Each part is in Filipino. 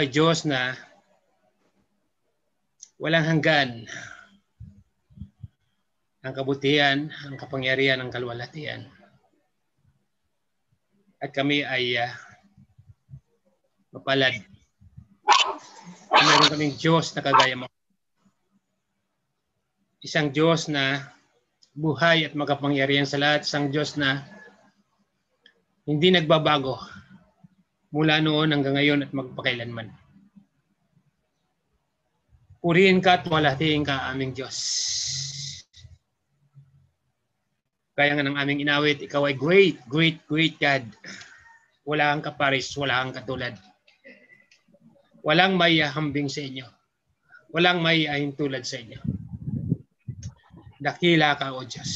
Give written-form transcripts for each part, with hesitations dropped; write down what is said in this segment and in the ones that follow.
ay Diyos na walang hanggan. Ang kabutihan, ang kapangyarihan, ang kaluwalhatian. At kami ay mapalad. Meron kaming Diyos na kagaya mo. Isang Diyos na buhay at makapangyarihan sa lahat. Isang Diyos na hindi nagbabago mula noon hanggang ngayon at magpakailanman. Purihin ka at walhatiin ka, aming Diyos. Kaya nga ng aming inawit, ikaw ay great, great, great God. Wala kang kaparis, wala kang katulad. Walang may hambing sa inyo. Walang may ahintulad sa inyo. Dakila ka, O Diyos.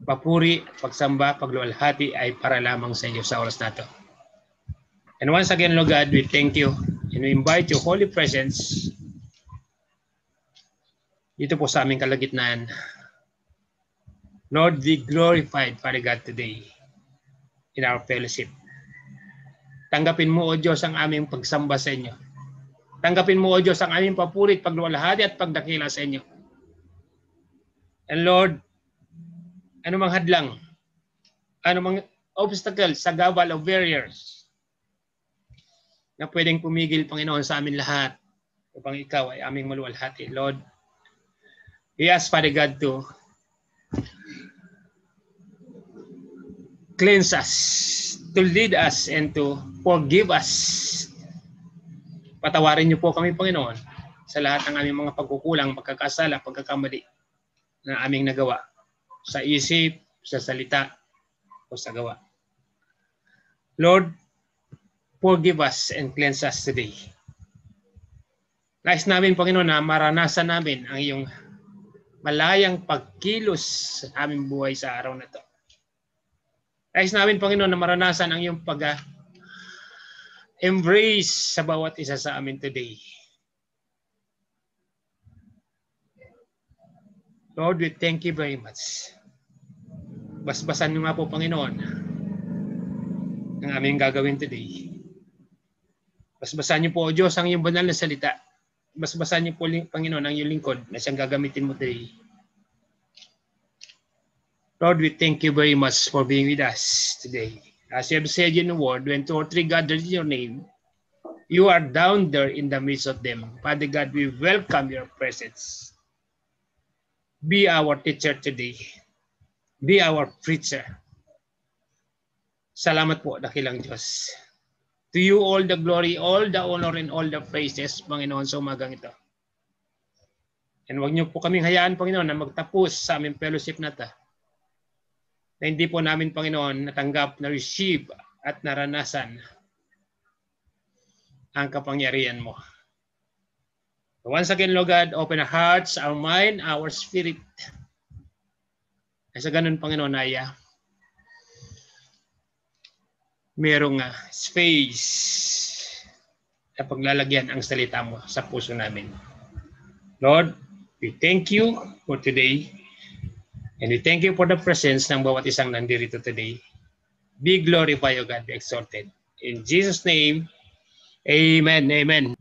Papuri, pagsamba, pagluwalhati ay para lamang sa inyo sa oras na ito. And once again, Lord God, we thank you and we invite your holy presence dito po sa aming kalagitnaan. Lord, be glorified, Father God, today in our fellowship. Tanggapin mo, O Diyos, ang aming pagsamba sa inyo. Tanggapin mo, O Diyos, ang aming papurit, pagluwalhati at pagdakila sa inyo. And Lord, anumang hadlang, anumang obstacle sa gabal of barriers na pwedeng pumigil, Panginoon, sa amin lahat upang ikaw ay aming maluwalhati. Lord, we ask, Father God, to cleanse us, to lead us, and to forgive us. Patawarin niyo po kami, Panginoon, sa lahat ng aming mga pagkukulang, pagkakasala, pagkakamali na aming nagawa sa isip, sa salita, o sa gawa. Lord, forgive us and cleanse us today. Nais namin, Panginoon, na maranasan namin ang iyong malayang pagkilos sa aming buhay sa araw na ito. Nais namin, Panginoon, na maranasan ang iyong pag-embrace sa bawat isa sa amin today. Lord, we thank you very much. Basbasan niyo nga po, Panginoon, ang aming gagawin today. Basbasan niyo po, O Diyos, ang iyong banal na salita. Basbasan niyo po, Panginoon, ang iyong lingkod na siyang gagamitin mo today. Lord, we thank you very much for being with us today. As you have said in the word, when 2 or 3 gathered in your name, you are down there in the midst of them. Father God, we welcome your presence. Be our teacher today. Be our preacher. Salamat po, dakilang Diyos. To you all the glory, all the honor, and all the praises, Panginoon, sa umagang ito. And huwag niyo po kaming hayaan, Panginoon, na magtapos sa aming fellowship na ito. Na hindi po namin, Panginoon, natanggap, na-receive at naranasan ang kapangyarihan mo. Once again, Lord God, open our hearts, our mind, our spirit. Sa ganun, Panginoon, ay merong space na paglalagyan ang salita mo sa puso namin. Lord, we thank you for today and we thank you for the presence ng bawat isang nandirito today. Be glorified, O God, be exalted. In Jesus' name, amen, amen.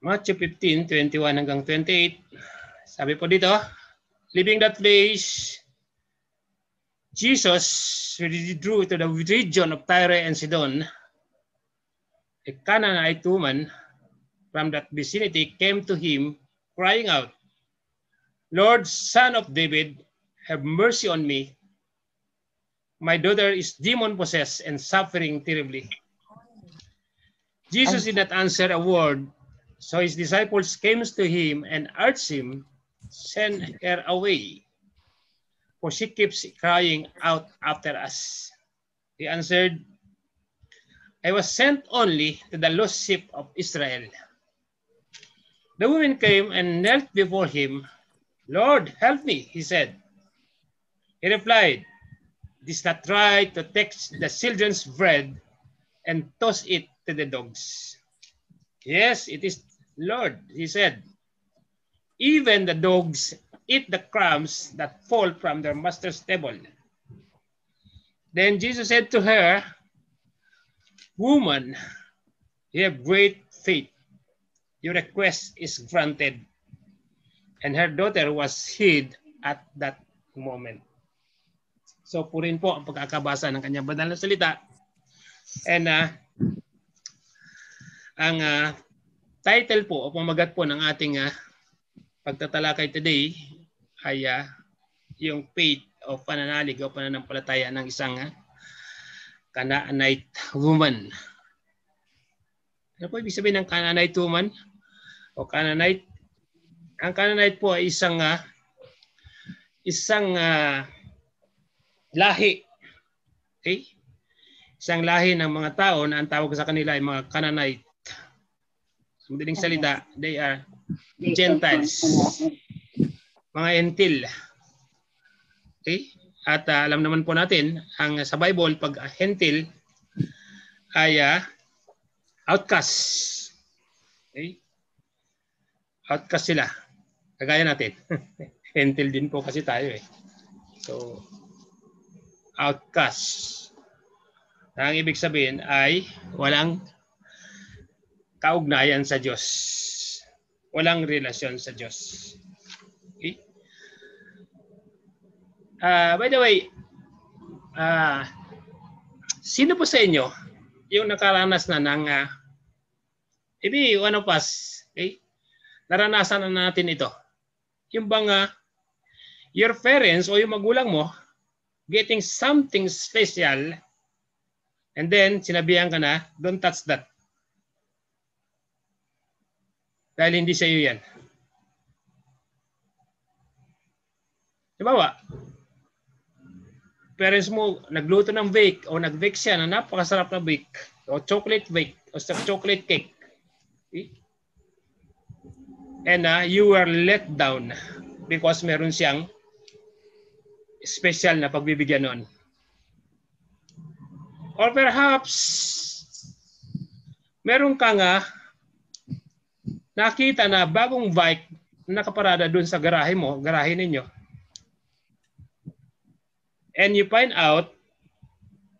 Matthew 15:21 hanggang 28. Sabi po dito, leaving that place, Jesus withdrew to the region of Tyre and Sidon. A Canaanite woman from that vicinity came to him, crying out, Lord, Son of David, have mercy on me. My daughter is demon-possessed and suffering terribly. Jesus did not answer a word. So his disciples came to him and urged him, send her away, for she keeps crying out after us. He answered, I was sent only to the lost sheep of Israel. The woman came and knelt before him. Lord, help me, he said. He replied, it is not right to take the children's bread and toss it to the dogs. Yes, it is, Lord, he said. Even the dogs eat the crumbs that fall from their master's table. Then Jesus said to her, "Woman, you have great faith. Your request is granted." And her daughter was healed at that moment. So purin po ang pagkakabasa ng kanyang banal na salita. And ang title po o pamagat po ng ating pagtatalakay today ay yung faith o pananalig o pananampalataya ng isang Canaanite woman. Ano po ibig sabihin ng Canaanite woman o Canaanite? Ang Canaanite po ay isang lahi. Okay? Isang lahi ng mga tao na ang tawag sa kanila ay mga Canaanite. Sa madaling salita, they are Gentiles. Mga Hentil. Okay? At alam naman po natin, sa Bible, pag Hentil ay outcast. Okay? Outcast sila. Kagaya natin. Hentil din po kasi tayo eh. So, outcast. Ang ibig sabihin ay walang kaugnayan sa Diyos. Walang relasyon sa Diyos. Okay? By the way, sino po sa inyo yung nakaranas na ng maybe one of us, okay? Naranasan na natin ito. Yung bang your parents o yung magulang mo getting something special and then sinabihan ka na, don't touch that. Dahil hindi sa iyo yan. Diba? Parents mo nagluto ng bake o nag-bake siya na napakasarap na bake o chocolate bake o chocolate cake. Okay? And you were let down because meron siyang special na pagbibigyan nun. Or perhaps meron ka nga nakita na bagong bike na nakaparada dun sa garahe mo, garahe ninyo. And you find out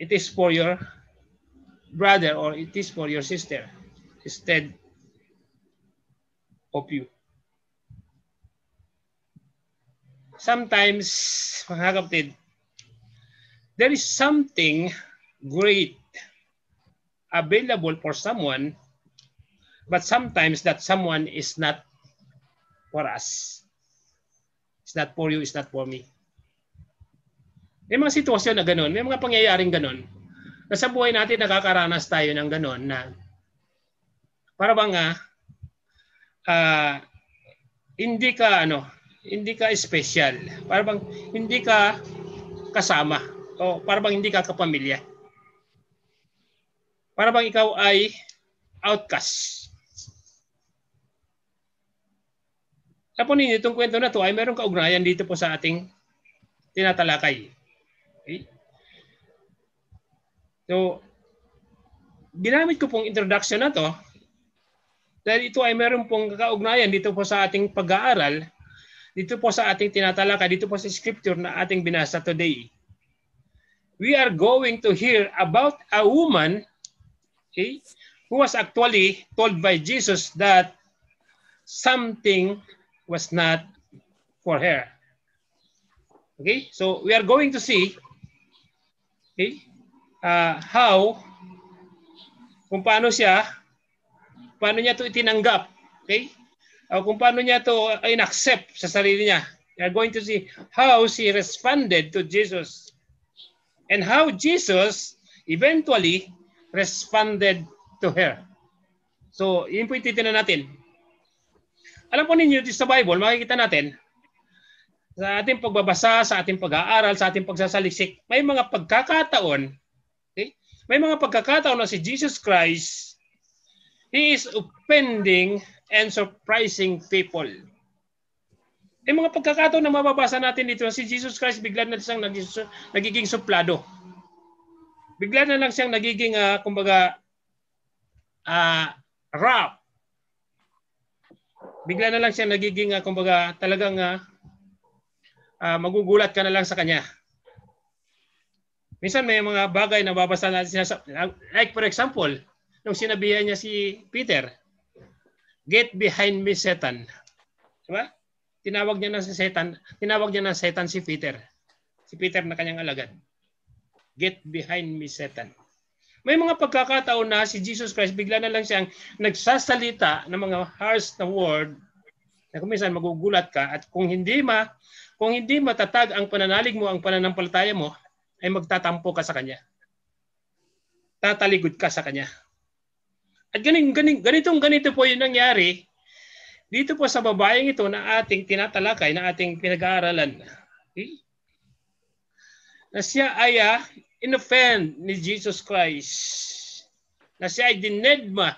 it is for your brother or it is for your sister instead of you. Sometimes, mga kapatid, there is something great available for someone, but sometimes that someone is not for us. It's not for you, it's not for me. May mga sitwasyon na ganun, may mga pangyayaring ganun. Na sa buhay natin nakakaranas tayo ng ganun na para bang hindi ka special. Para bang hindi ka kasama o para bang hindi ka kapamilya. Para bang ikaw ay outcast. Tapos ninyo, itong kwento na to ay mayroong kaugnayan dito po sa ating tinatalakay. Okay? So, ginamit ko pong introduction na to dahil ito ay mayroong pong kaugnayan dito po sa ating pag-aaral, dito po sa ating tinatalakay, dito po sa scripture na ating binasa today. We are going to hear about a woman, okay, who was actually told by Jesus that something was not for her. Okay, so we are going to see kung paano niya to itinanggap, okay? Kung paano niya to in-accept sa sarili niya. We are going to see how she responded to Jesus and how Jesus eventually responded to her. So, yun po ititingnan natin. Alam po ninyo, sa Bible, makikita natin, sa ating pagbabasa, sa ating pag-aaral, sa ating pagsasaliksik, may mga pagkakataon, okay? May mga pagkakataon na si Jesus Christ, He is offending and surprising people. May mga pagkakataon na mababasa natin dito na si Jesus Christ bigla na siyang nagiging suplado. Bigla na lang siyang nagiging, rap. Bigla na lang siyang nagiging, talagang magugulat ka na lang sa kanya. Minsan may mga bagay na babasa natin, like for example, nung sinabihan niya si Peter, "Get behind me, Satan." Diba? Tinawag niya na Satan si Peter. Si Peter na kanyang alagad. Get behind me, Satan. May mga pagkakataon na si Jesus Christ bigla na lang siyang nagsasalita ng mga harsh na word na kung minsan magugulat ka at kung hindi matatag ang pananalig mo, ang pananampalataya mo, ay magtatampo ka sa kanya. Tataligod ka sa kanya. At ganito po yung nangyari dito po sa babaeng ito na ating tinatalakay, na ating pinag-aaralan. Okay? Na siya ay inoffend ni Jesus Christ. Na siya ay dinedma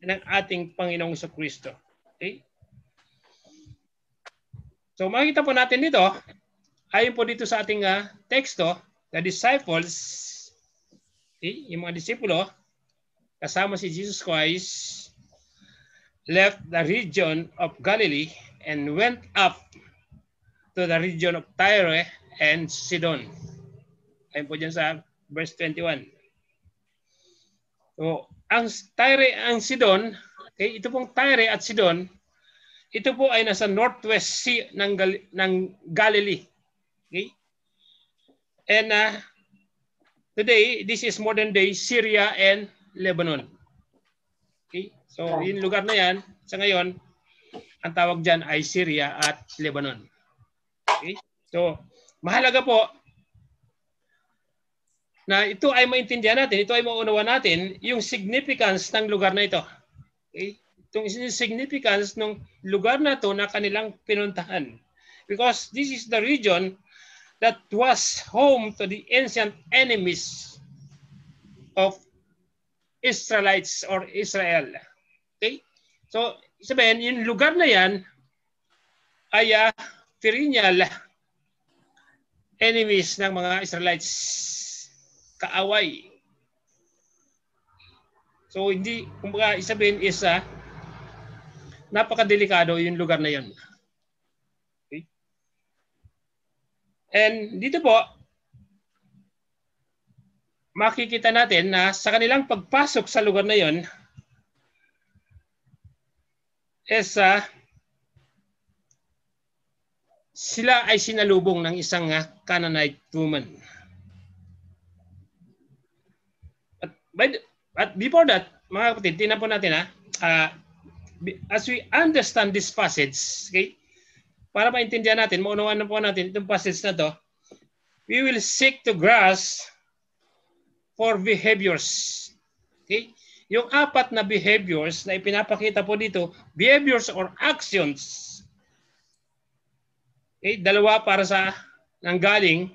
ng ating Panginoong Jesucristo. Okay? So makikita po natin dito, ayon po dito sa ating teksto, the disciples, okay, yung mga disipulo, kasama si Jesus Christ, left the region of Galilee and went up to the region of Tyre and Sidon. Ayon po dyan sa verse 21. So, ang Tyre and Sidon, okay, ito pong Tyre at Sidon, ito po ay nasa northwest sea ng Galilee. Okay? And today, this is modern day Syria and Lebanon. Okay? So, yung lugar na yan, sa ngayon, ang tawag dyan ay Syria at Lebanon. Okay? So, mahalaga po na ito ay maintindihan natin, ito ay maunawa natin, yung significance ng lugar na ito. Okay? Itong significance ng lugar na ito na kanilang pinuntahan. Because this is the region that was home to the ancient enemies of Israelites or Israel. Okay? So, sabihin, yung lugar na yan ay perennial enemies ng mga Israelites, kaaway. So, hindi, kumbaga, isabihin is napakadelikado yung lugar na yun. Okay? And dito po, makikita natin na sa kanilang pagpasok sa lugar na yun, is sila ay sinalubong ng isang Canaanite woman. But before that, mga kapatid, tingnan po natin as we understand this passage, okay, para maintindihan natin, maunawaan na po natin itong passage na to, we will seek to grasp for behaviors. Okay? Yung apat na behaviors na ipinapakita po dito, behaviors or actions. Okay? Dalawa para sa nanggaling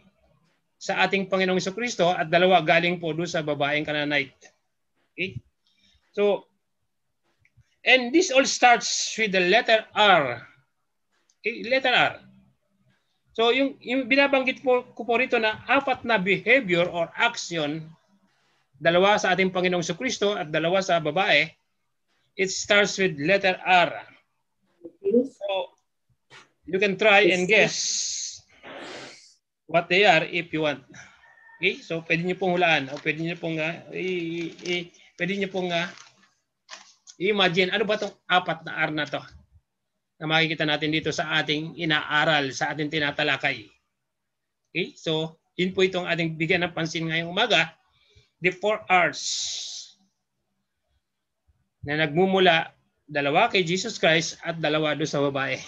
sa ating Panginoong Jesucristo at dalawa galing po doon sa babaeng Canaanite. Okay? So, and this all starts with the letter R. Okay, letter R. So, yung binabanggit ko po rito na apat na behavior or action, dalawa sa ating Panginoong Jesucristo at dalawa sa babae, it starts with letter R. So, you can try and guess what they are if you want. Okay? So, pwede nyo pong hulaan o pwede nyo pong imagine, ano ba itong apat na R na to na makikita natin dito sa ating inaaral, sa ating tinatalakay. Okay? So, yun po itong ating bigyan ng pansin ngayong umaga, the 4 R's na nagmumula dalawa kay Jesus Christ at dalawa doon sa babae.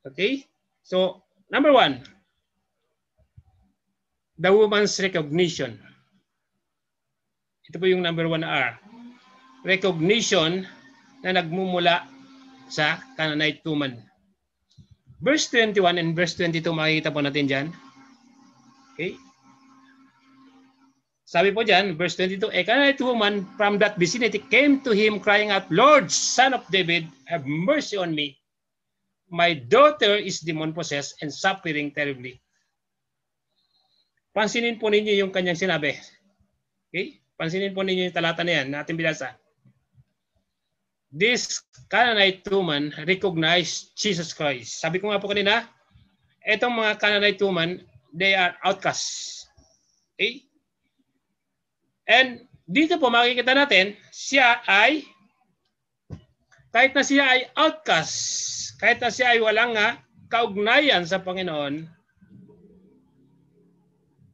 Okay? So, number 1, the woman's recognition. Ito po yung number 1 R. Recognition na nagmumula sa Canaanite woman. Verse 21 and verse 22 makikita po natin dyan. Okay? Sabi po dyan, verse 22, a Canaanite woman from that vicinity came to him crying out, Lord, Son of David, have mercy on me. My daughter is demon-possessed and suffering terribly. Pansinin po ninyo yung kanyang sinabi. Okay? Pansinin po ninyo yung talata na yan na ating binasa. This Canaanite woman recognized Jesus Christ. Sabi ko nga po kanina, itong mga Canaanite woman, they are outcasts. Okay? And dito po makikita natin, kahit na siya ay outcast, kahit na siya ay walang kaugnayan sa Panginoon,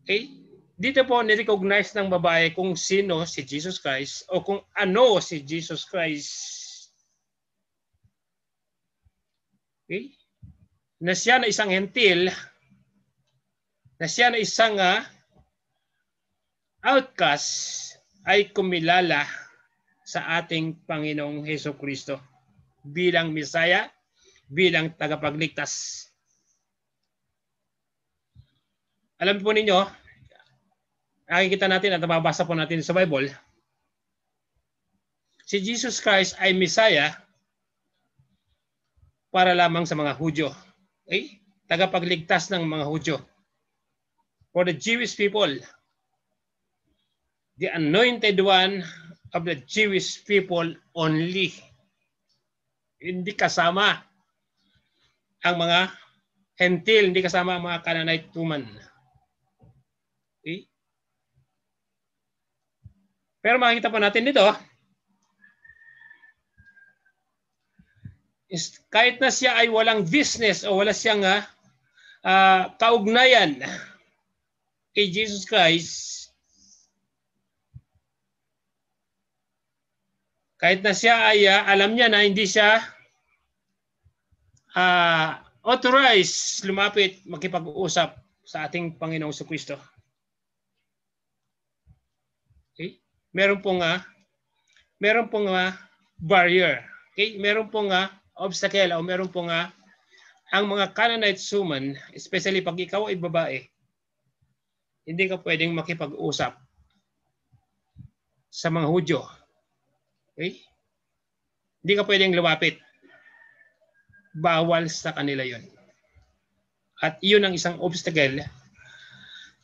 okay? Dito po nirecognize ng babae kung sino si Jesus Christ o kung ano si Jesus Christ. Okay? Na siya na isang hentil, na siya na isang outcast ay kumilala sa ating Panginoong Hesukristo bilang Mesaya, bilang tagapagligtas. Alam po ninyo, nakikita natin at nababasa po natin sa Bible, si Jesus Christ ay Mesaya para lamang sa mga Hudyo. Okay? Tagapagligtas ng mga Hudyo. For the Jewish people, the anointed one of the Jewish people only. Hindi kasama ang mga hentil, hindi kasama ang mga Canaanite woman. Okay? Pero makikita po natin dito, kahit na siya ay walang business o wala siyang kaugnayan kay Jesus Christ, kahit na siya ay alam niya na hindi siya authorized lumapit, makipag-usap sa ating Panginoong Jesucristo. Okay? Meron pong barrier. Okay? Meron pong obstacle o meron pong ang mga Canaanite woman, especially pag ikaw ay babae, hindi ka pwedeng makipag-usap sa mga Hudyo. Okay? Hindi ka pwedeng lumapit. Bawal sa kanila yon. At yun ang isang obstacle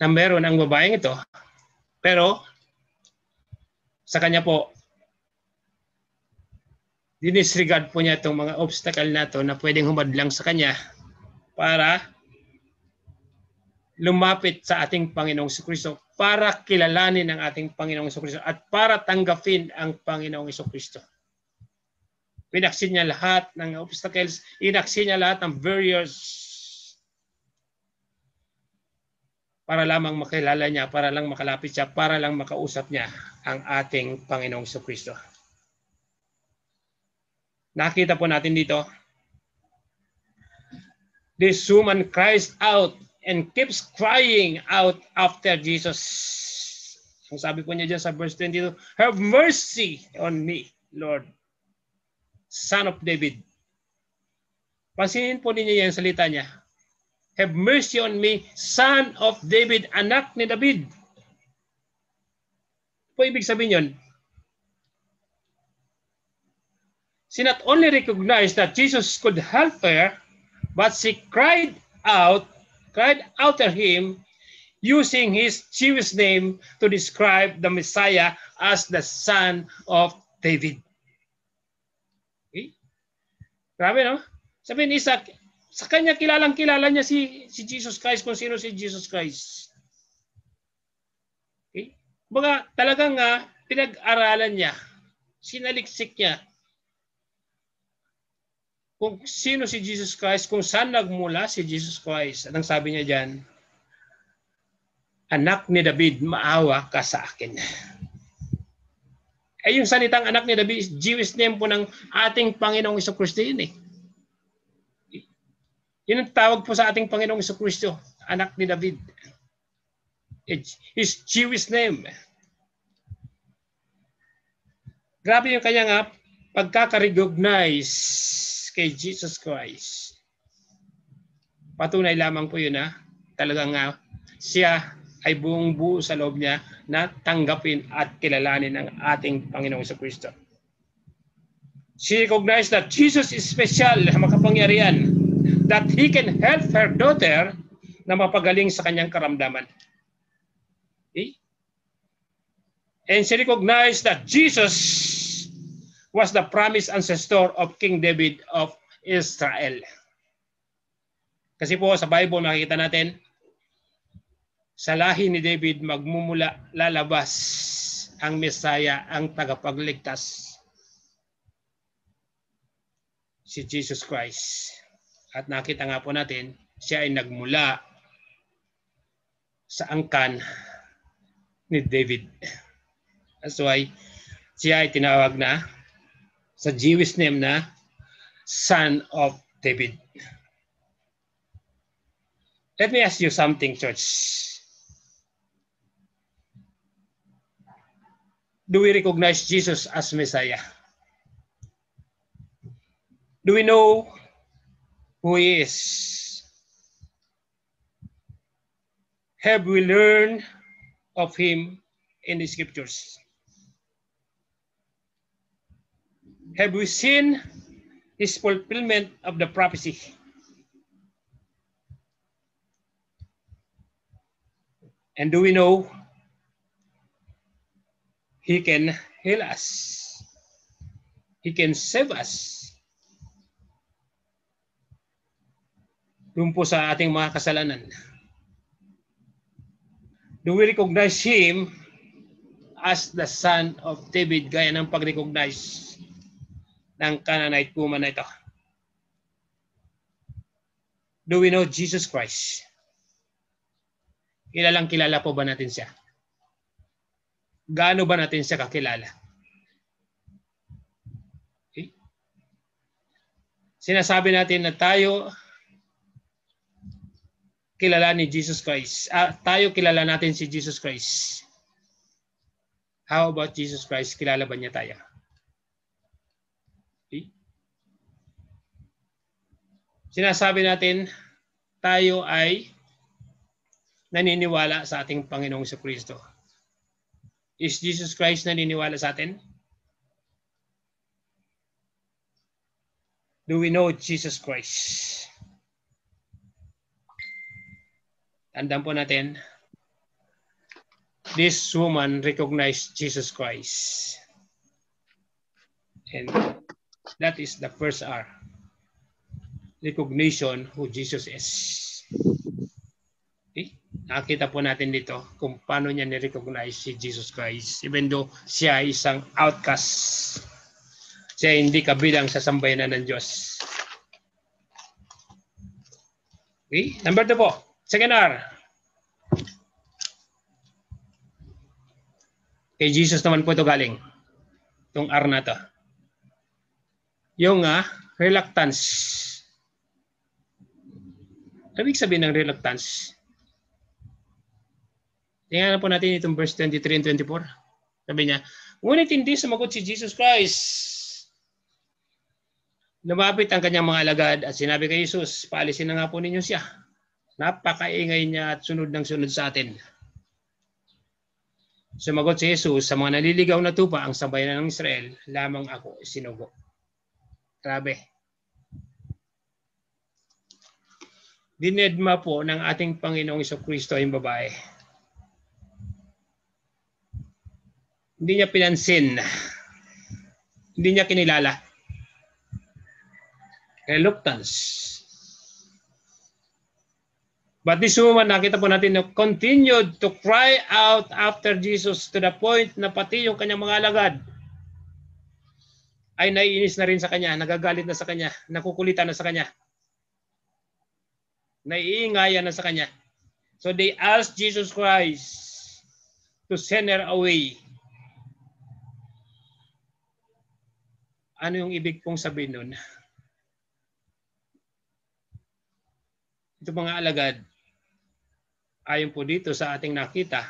na meron ang babaeng ito. Pero sa kanya po, dinisregard po niya itong mga obstacle na ito na pwedeng humadlang sa kanya para lumapit sa ating Panginoong Jesucristo, para kilalanin ang ating Panginoong Jesucristo at para tanggapin ang Panginoong Jesucristo. Inaksin niya lahat ng obstacles, inaksin niya lahat ng barriers para lamang makilala niya, para lang makalapit siya, para lang makausap niya ang ating Panginoong Jesucristo. Nakita po natin dito, this woman cries out and keeps crying out after Jesus. Ang sabi po niya dyan sa verse 22, have mercy on me, Lord, Son of David. Pansinin po ninyo yan salita niya. Have mercy on me, Son of David, anak ni David. Po ibig sabihin yun, she not only recognized that Jesus could help her, but she cried out to him using his Jewish name to describe the Messiah as the Son of David. Okay? Grabe, no? Sabihin isa, sa kanya kilala niya si Jesus Christ, kung sino si Jesus Christ. Okay? Baga talagang pinag-aralan niya, sinaliksik niya kung sino si Jesus Christ, kung saan nagmula si Jesus Christ. At ang sabi niya dyan, anak ni David, maawa ka sa akin. Eh yung salitang anak ni David, Jewish name po ng ating Panginoong Jesucristo yun eh. Yun ang tawag po sa ating Panginoong Jesucristo, anak ni David. His Jewish name. Grabe yung kanya pagkaka-recognize kay Jesus Christ. Patunay lamang po yun talagang siya ay buong buo sa loob niya na tanggapin at kilalanin ang ating Panginoong Jesucristo. She recognized that Jesus is special, makapangyarihan, that He can help her daughter na mapagaling sa kanyang karamdaman. Okay? And she recognized that Jesus was the promised ancestor of King David of Israel. Kasi po sa Bible makikita natin, Sa lahi ni David magmumula lalabas ang Mesaya, ang tagapagligtas, si Jesus Christ. At nakita nga po natin, siya ay nagmula sa angkan ni David. That's why siya ay tinawag na sa Jewish name na Son of David. Let me ask you something, church. Do we recognize Jesus as Messiah? Do we know who He is? Have we learned of Him in the scriptures? Have we seen His fulfillment of the prophecy? And do we know He can heal us? He can save us. Doon po sa ating mga kasalanan. Do we recognize Him as the Son of David, gaya ng pag-recognize ng Canaanite woman na ito? Do we know Jesus Christ? Kilalang kilala po ba natin siya? Gaano ba natin siya kakilala? Okay. Sinasabi natin na tayo kilala ni Jesus Christ. Tayo kilala natin si Jesus Christ. How about Jesus Christ? Kilala ba niya tayo? Okay. Sinasabi natin tayo ay naniniwala sa ating Panginoong Jesucristo. Is Jesus Christ naniniwala sa atin? Do we know Jesus Christ? Tandaan po natin, this woman recognized Jesus Christ. And that is the first R. Recognition who Jesus is. Okay? Nakita po natin dito kung paano niya ni-recognize si Jesus Christ. Even though siya ay isang outcast. Siya hindi kabilang sa sambayanan ng Diyos. Okay? Number 2 po. Second R. Kay Jesus naman po ito galing. Itong R na ito. Yung reluctance. Ano ibig sabihin ng reluctance? Tingnan po natin itong verse 23 and 24. Sabi niya, ngunit hindi sumagot si Jesus Christ. Lumapit ang kanyang mga alagad at sinabi kay Jesus, paalisin na nga po ninyo siya. Napakaingay niya at sunod ng sunod sa atin. Sumagot si Jesus, sa mga naliligaw na tupa ang sambayanan ng Israel, lamang ako sinugo. Grabe. Dinedma po ng ating Panginoong Jesucristo yung babae. Hindi niya pinansin. Hindi niya kinilala. Reluctance. But this woman, nakita po natin na continued to cry out after Jesus to the point na pati yung kanyang mga alagad ay naiinis na rin sa kanya, nagagalit na sa kanya, nakukulitan na sa kanya, naiingayan na sa kanya. So they asked Jesus Christ to send her away. Ano yung ibig pong sabihin nun? Ito mga alagad, ayon po dito sa ating nakita,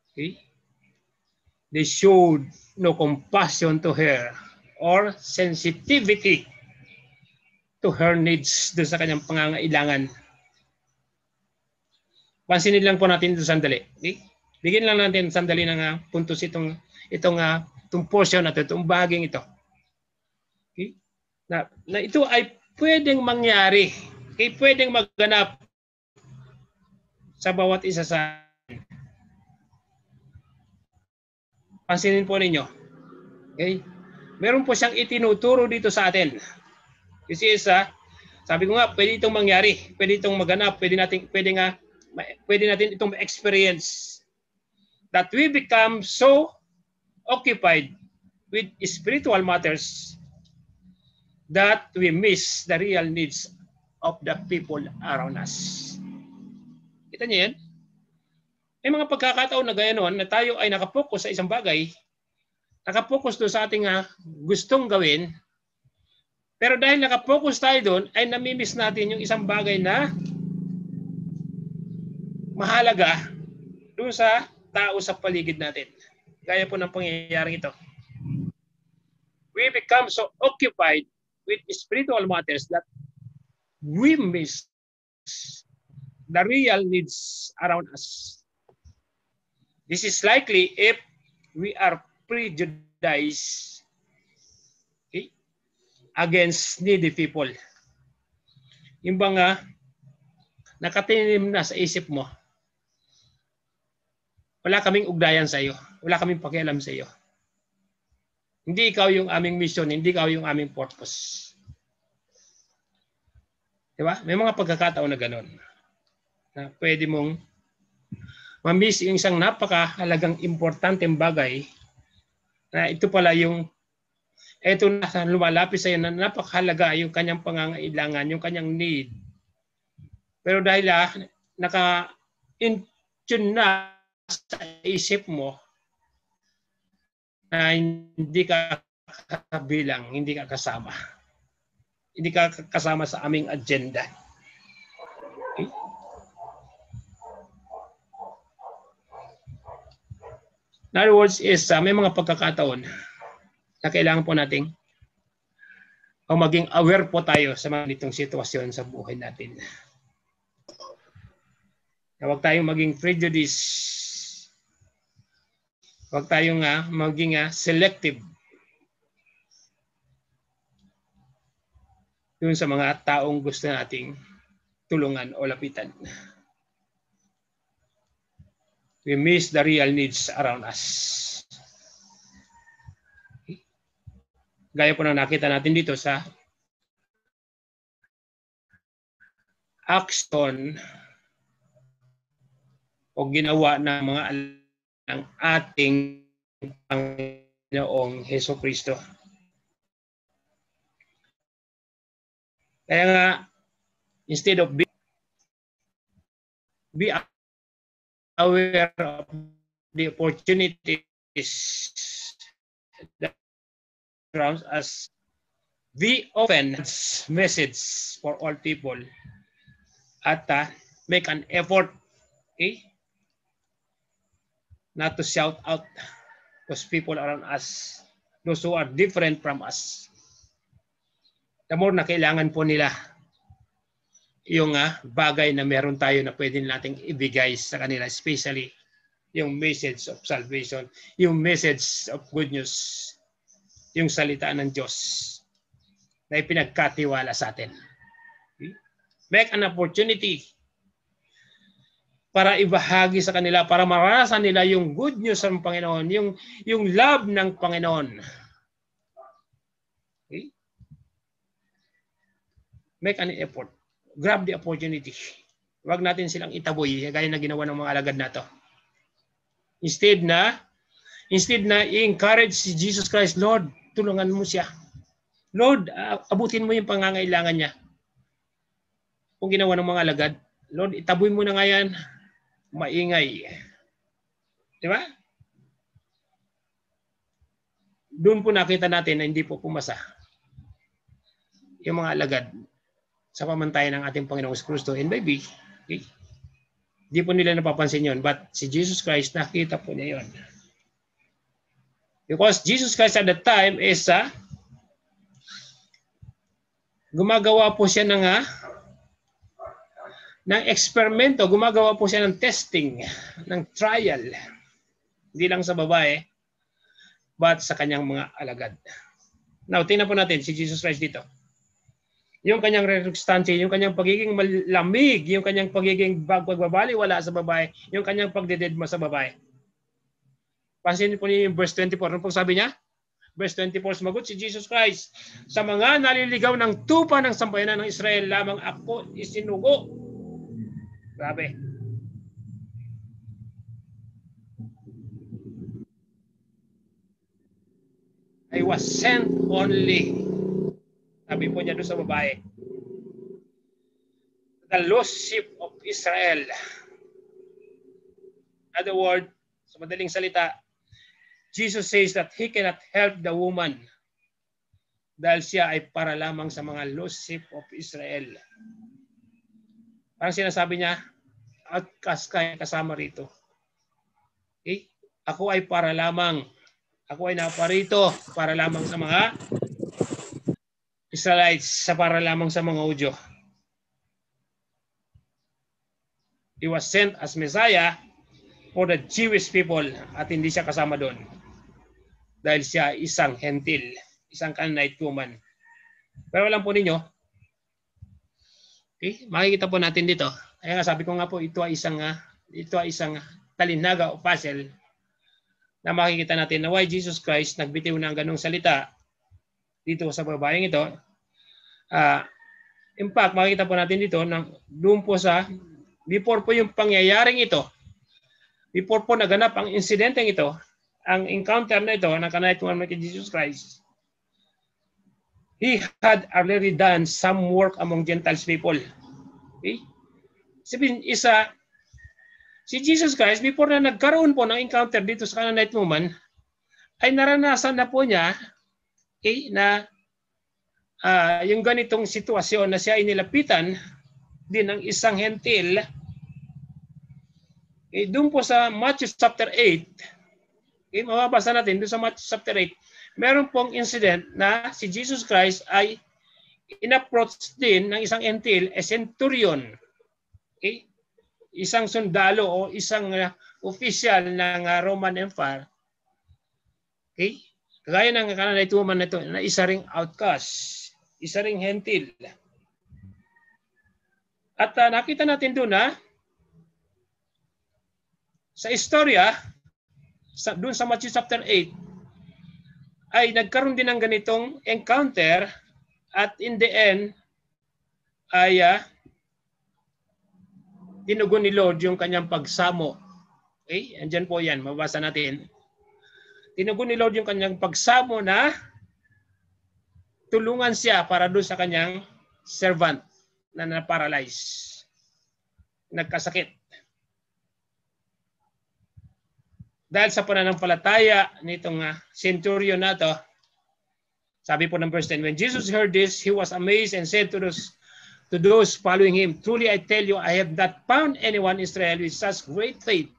okay? They showed no compassion to her or sensitivity to her needs, doon sa kanyang pangangailangan. Pansinin lang po natin ito sandali. Okay? Bigyan lang natin sandali ng puntos itong portion na ito, itong baging ito. Okay? Na ito ay pwedeng mangyari. Okay? Pwedeng magganap sa bawat isa sa atin. Pansinin po ninyo. Okay? Meron po siyang itinuturo dito sa atin. Kasi sabi ko nga, pwede itong mangyari. Pwede itong maganap. Pwede nga pwede natin itong experience that we become so occupied with spiritual matters that we miss the real needs of the people around us. Kita niyo yan? May mga pagkakataon na ganoon na tayo ay nakapokus sa isang bagay, nakapokus doon sa ating gustong gawin, pero dahil nakapokus tayo doon, ay namimiss natin yung isang bagay na mahalaga doon sa tao sa paligid natin. Gaya po ng pangyayaring ito. We become so occupied with spiritual matters that we miss the real needs around us. This is likely if we are prejudiced, okay, against needy people. Yung ba nakatinim na sa isip mo, wala kaming ugnayan sa iyo, wala kaming pakialam sa iyo. Hindi ikaw yung aming mission, hindi ikaw yung aming purpose. Diba? May mga pagkakataon na gano'n na pwede mong mamiss yung isang napakahalagang importanteng bagay na ito pala yung ito na lumalapit sa iyo na napakahalaga yung kanyang pangangailangan, yung kanyang need. Pero dahil naka-in-tune na sa isip mo na hindi ka kabilang, hindi ka kasama. Hindi ka kasama sa aming agenda. Okay? In other words is may mga pagkakataon na kailangan po nating o maging aware po tayo sa mga nitong sitwasyon sa buhay natin. Huwag tayong maging prejudice. Huwag tayong maging selective yun sa mga taong gusto nating tulungan o lapitan. We miss the real needs around us. Gaya po na nakita natin dito sa action o ginawa ng mga ng ating Panginoong Hesukristo. Kaya nga, instead of be aware of the opportunities that surround us, be open message for all people at make an effort, okay, not to shout out those people around us, those who are different from us. The more na kailangan po nila yung bagay na meron tayo na pwede nating ibigay sa kanila, especially yung message of salvation, yung message of good news, yung salita ng Diyos na ipinagkatiwala sa atin. Okay? Make an opportunity para ibahagi sa kanila, para maranasan nila yung good news ng Panginoon, yung love ng Panginoon. Okay? Make an effort. Grab the opportunity. Huwag natin silang itaboy gaya na ginawa ng mga alagad na to. Instead na i-encourage si Jesus Christ, Lord, tulungan mo siya. Lord, abutin mo yung pangangailangan niya. Kung ginawa ng mga alagad, Lord, itaboy mo na nga yan. Maingay. Di ba? Doon po nakita natin na hindi po pumasa yung mga alagad sa pamantayan ng ating Panginoong Kristo and maybe, okay, di po nila napapansin yon, but si Jesus Christ, nakita po niya yon. Because Jesus Christ at that time is gumagawa po siya ng eksperimento, gumagawa po siya ng testing, ng trial. Hindi lang sa babae, but sa kanyang mga alagad. Now, tingnan po natin si Jesus Christ dito. Yung kanyang resistance, yung kanyang pagiging malamig, yung kanyang pagiging pagbabaliwala sa babae, yung kanyang pagdededma sa babae. Pansinin po niyo yung verse 24. Ano pong sabi niya? Verse 24, sumagot si Jesus Christ, sa mga naliligaw ng tupa ng sambayanan ng Israel, lamang ako isinugo. Grabe. I was sent only. Sabi po niya doon sa babae. The lost sheep of Israel. In other words, sa madaling salita, Jesus says that he cannot help the woman dahil siya ay para lamang sa mga lost sheep of Israel. Parang sinasabi niya, outcast ka kasama rito. Okay? Ako ay para lamang. Ako ay naparito para lamang sa mga Israelites, sa para lamang sa mga Hudyo. He was sent as Messiah for the Jewish people at hindi siya kasama doon. Dahil siya isang hentil, isang Canaanite woman. Pero alam po ninyo, okay, makikita po natin dito. Kaya nga sabi ko nga po, ito ay isang talinaga o puzzle na makikita natin na why Jesus Christ nagbitiw ng ganong salita dito sa babaeng ito. In fact, makikita po natin dito na doon po sa before po yung pangyayaring ito, before po naganap ang insidenteng ito, ang encounter na ito ng Canaanite woman kay Jesus Christ, he had already done some work among Gentiles people. Okay? Sabihin, si Jesus Christ, before na nagkaroon po ng encounter dito sa Canaanite woman, ay naranasan na po niya na yung ganitong sitwasyon na siya ay nilapitan din ng isang hentil. Doon po sa Matthew chapter 8, mababasa natin doon sa Matthew chapter 8, meron pong incident na si Jesus Christ ay in-approach din ng isang hentil, a centurion. Okay? Isang sundalo o isang official ng Roman Empire. Okay? Kagaya ng Canaanite woman na ito, na isa ring outcast, isa ring hentil. At nakita natin doon na sa istorya, doon sa Matthew chapter 8, ay nagkaroon din ng ganitong encounter at in the end ay tinugon ni Lord yung kanyang pagsamo. Okay? Andyan po yan, mabasa natin. Tinugon ni Lord yung kanyang pagsamo na tulungan siya para doon sa kanyang servant na na-paralyze, nagkasakit. Dahil sa pananampalataya nitong centurion na to, sabi po ng verse 10, when Jesus heard this, he was amazed and said to those following him, truly I tell you, I have not found anyone in Israel with such great faith.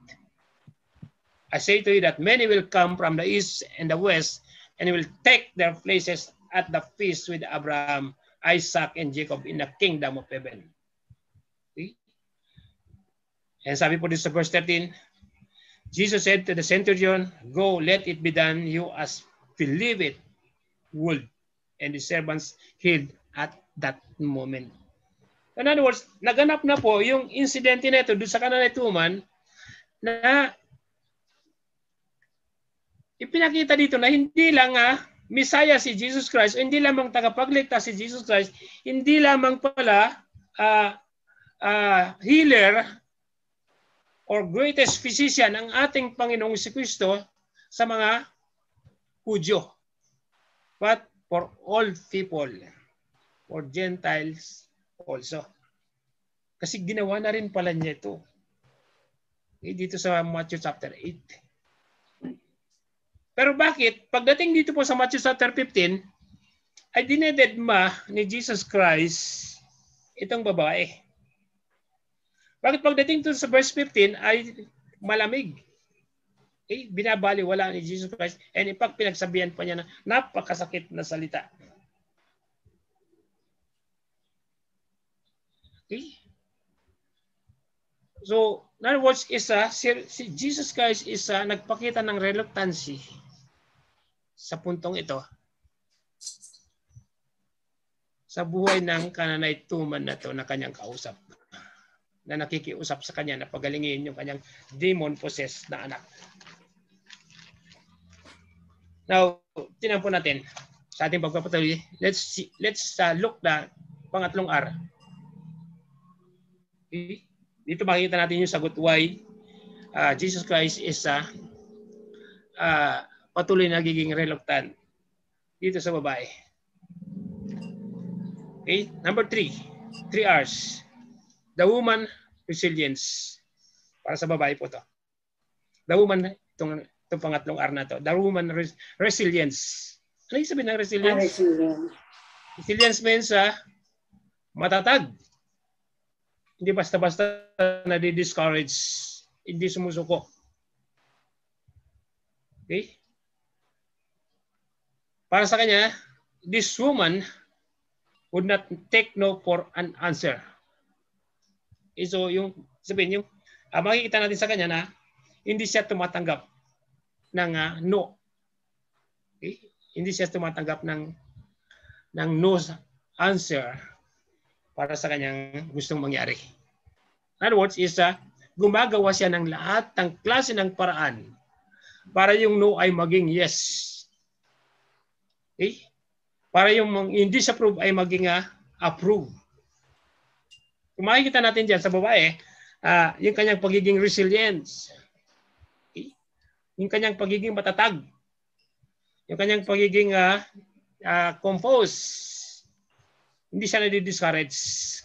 I say to you that many will come from the east and the west and will take their places at the feast with Abraham, Isaac, and Jacob in the kingdom of heaven. See? And sabi po dito sa verse 13, Jesus said to the centurion, go, let it be done you as believe it would. And the servants healed at that moment. In other words, naganap na po yung incident na ito doon sa Canaanite woman na ipinakita dito na hindi lang Messiah si Jesus Christ, o hindi lamang tagapagligtas si Jesus Christ, hindi lamang pala healer or greatest physician ang ating Panginoong Jesucristo sa mga Hudyo, but for all people, for Gentiles also. Kasi ginawa na rin pala niya ito. Dito sa Matthew chapter 8. Pero bakit? Pagdating dito po sa Matthew chapter 15, ay dinededma ni Jesus Christ itong babae. Bakit pagdating dito sa verse 15 ay malamig? Binabaliwala ni Jesus Christ. And in fact, pinagsabihan pa niya na napakasakit na salita. Okay? So, in other words, si Jesus Christ is nagpakita ng reluctancy sa puntong ito sa buhay ng Canaanite woman na to na kanyang kausap, na nakikiusap sa kanya na pagalingin yung kanyang demon-possessed na anak. Now, tingnan po natin sa ating pagpapatuloy. Let's look na pangatlong R. Okay? Dito makikita natin yung sagot why Jesus Christ is patuloy nagiging reluctant dito sa babae. Okay, number 3. 3 R's. The woman resilience. Para sa babae po to. The woman, itong pangatlong R na to. The woman resilience. Ano yung sabihin ng resilience? Resilience means matatag. Hindi basta-basta na-discourage. Hindi sumusuko. Okay? Para sa kanya, this woman would not take no for an answer. So, yung sabihin, yung makikita natin sa kanya na hindi siya tumatanggap ng no. Okay? Hindi siya tumatanggap ng no answer para sa kanyang gustong mangyari. In other words, is gumagawa siya ng lahat ng klase ng paraan para yung no ay maging yes. Okay? Para yung hindi sa approve ay maging approve. Kung makikita natin dyan sa babae, yung kanyang pagiging resilience, okay? Yung kanyang pagiging matatag, yung kanyang pagiging composed, hindi siya na-discourage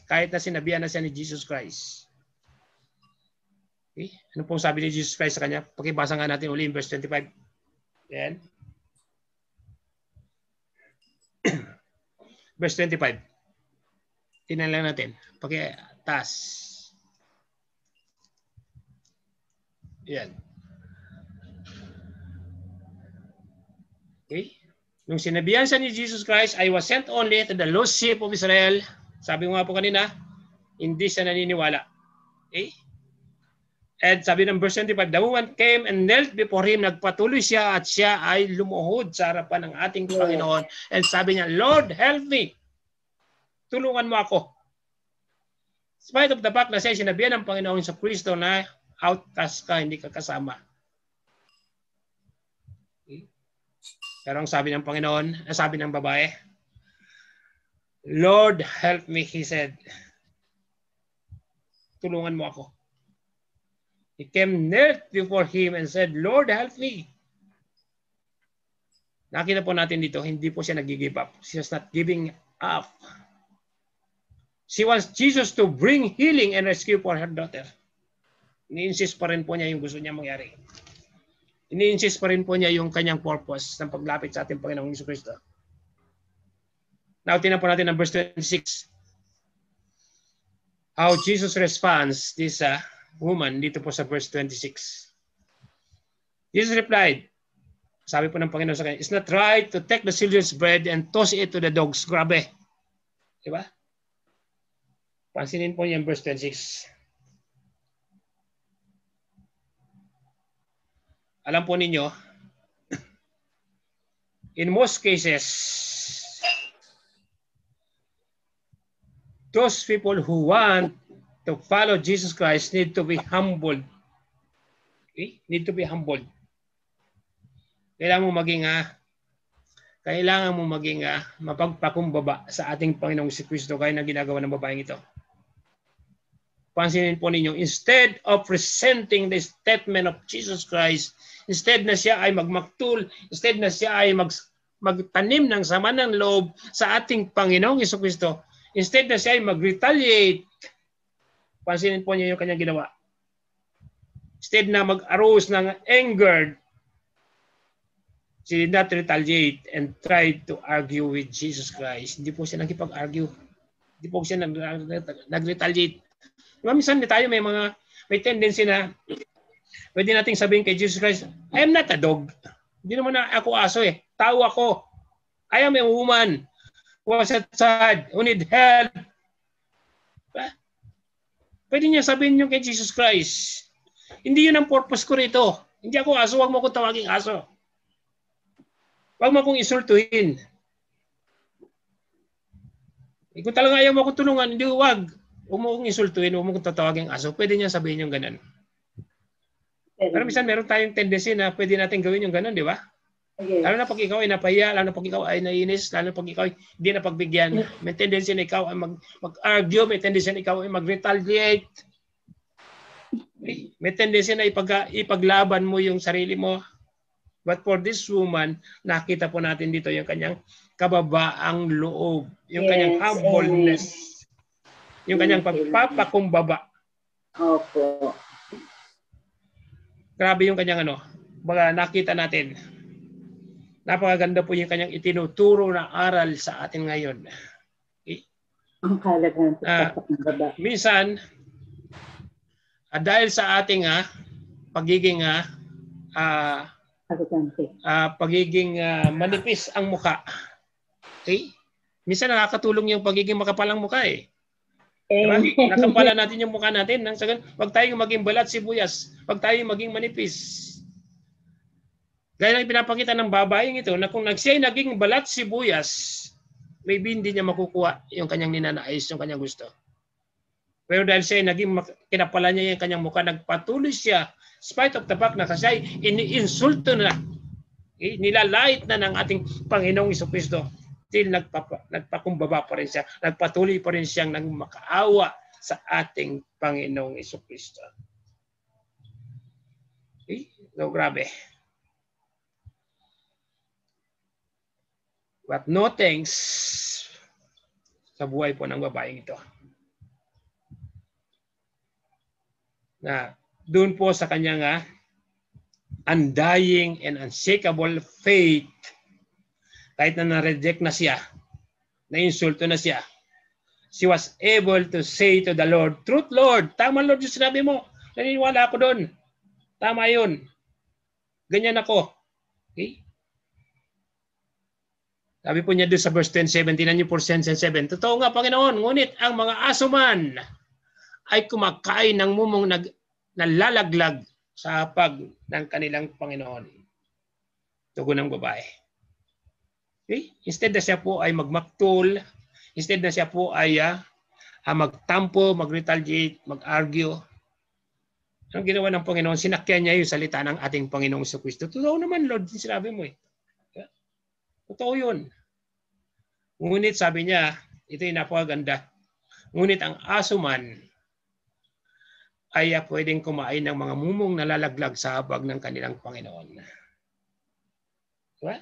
kahit na sinabihan na siya ni Jesus Christ. Okay? Ano pong sabi ni Jesus Christ sa kanya? Pakibasa nga natin uli in verse 25. Yan. Verse 25. Tingnan lang natin. Pakitaas. Yan. Okay. Nung sinabihan siya ni Jesus Christ, I was sent only to the lost sheep of Israel. Sabi ko nga po kanina, hindi siya naniniwala. Okay? And sabi ng verse 25, the woman came and knelt before him. Nagpatuloy siya at siya ay lumuhod sa harapan ng ating Panginoon. And sabi niya, Lord, help me. Tulungan mo ako. In spite of the fact na siya sinabihan ng Panginoon sa Kristo na outcast ka, hindi ka kasama. Okay? Pero ang sabi ng Panginoon, sabi ng babae, Lord, help me, he said. Tulungan mo ako. He came knelt before him and said, Lord, help me. Nakita po natin dito, hindi po siya nag-give up. She was not giving up. She wants Jesus to bring healing and rescue for her daughter. Ini-insist pa rin po niya yung gusto niya mangyari. Ini-insist pa rin po niya yung kanyang purpose ng paglapit sa ating Panginoong Jesucristo. Now, tingnan po natin ang verse 26. How Jesus responds this woman dito po sa verse 26. Jesus replied, sabi po ng Panginoon sa kanya, it's not right to take the children's bread and toss it to the dogs. Grabe. Diba? Pansinin po niya verse 26. Alam po ninyo, in most cases, those people who want to follow Jesus Christ need to be humbled. Okay? Need to be humbled. Kailangan mo maging mapagpakumbaba sa ating Panginoong si Kristo kaya na ginagawa ng babaeng ito. Pansinin po ninyo, instead of resenting the statement of Jesus Christ, instead na siya ay magmaktul, instead na siya ay magtanim ng sama ng loob sa ating Panginoong Jesucristo, instead na siya ay mag-retaliate, pansinin po niyo yung kanyang ginawa. Instead na mag-arouse ng anger, she did not retaliate and tried to argue with Jesus Christ. Hindi po siya nagkipag-argue. Hindi po siya nag-retaliate. Diba, minsan tayo may tendency na pwede nating sabihin kay Jesus Christ, I am not a dog. Hindi naman na ako aso eh. Tao ako. I am a woman who was sad, who need help. Diba? Pwede niya sabihin yung kay Jesus Christ. Hindi yun ang purpose ko rito. Hindi ako aso, huwag mo akong tawaging aso. Huwag mo akong insultuhin. Kung talaga ayaw mo akong tulungan, hindi huwag. Huwag mo akong insultuhin, huwag mo akong tatawaging aso. Pwede niya sabihin yung ganun. Pero minsan meron tayong tendency na pwede natin gawin yung ganun, di ba? Okay. Lalo na pag ikaw ay napahiya, lalo na pag ikaw ay nainis, lalo na pag ikaw ay hindi na pagbigyan. May tendency na ikaw ay mag-argue, may tendency na ikaw ay mag-retaliate. May tendency na ipaglaban mo yung sarili mo. But for this woman, nakita po natin dito yung kanyang kababaang loob, yung kanyang humbleness, yung kanyang pagpapakumbaba. Opo. Grabe yung kanyang baga nakita natin. Napakaganda po yung kanyang itinuturo na aral sa atin ngayon. Ang kalagahan sa pagpapakumbaba. Minsan, dahil sa ating pagiging manipis ang muka. Okay? Minsan nakakatulong yung pagiging makapal ang muka eh. Diba? Nakampalan natin yung mukha natin. Huwag tayong maging balat sibuyas. Huwag tayong maging manipis. Gaya ng pinapakita ng babaeng ito na kung siya'y naging balat sibuyas, maybe hindi niya makukuha yung kanyang ninanais, yung kanyang gusto. Pero dahil siya'y naging kinapalan niya yung kanyang mukha, nagpatuloy siya, spite of the fact na siya'y iniinsulto na, nilalait na ng ating Panginoong Jesucristo. Still nagpakumbaba pa rin siya, nagpatuloy pa rin siyang makaawa sa ating Panginoong Jesucristo. No, grabe. But no thanks sa buhay po ng babaeng ito. Na doon po sa kanyang undying and unshakable faith, kahit na na-reject na siya, na-insulto na siya, she was able to say to the Lord, "Truth, Lord, tama Lord yung sinabi mo. Naniniwala ako doon. Tama yun. Ganyan ako." Okay? Sabi po niya doon sa verse 10:7, tinan niyo 4:7. Totoo nga, Panginoon, ngunit ang mga aso man ay kumakain ng mumong nalalaglag sa hapag ng kanilang Panginoon. Tugon ng babae. Okay? Instead na siya po ay magmaktul, instead na siya po ay magtampo, mag-retaliate, mag-argue, ang ginawa ng Panginoon, sinakyan niya yung salita ng ating Panginoong Jesucristo. Totoo naman, Lord, sinabi mo eh. Totoo yun. Ngunit sabi niya, ito yung napakaganda, ngunit ang aso man ay pwedeng kumain ng mga mumong nalalaglag sa habag ng kanilang Panginoon. Diba?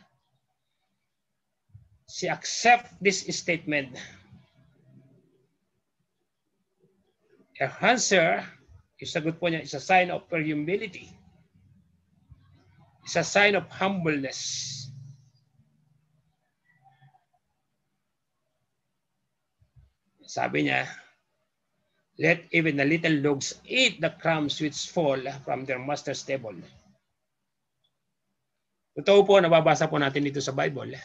She accept this statement. Her answer, yung sagot po niya, is a sign of her humility. It's a sign of humbleness. Sabi niya, let even the little dogs eat the crumbs which fall from their master's table. Totoo po, nababasa po natin dito sa Bible.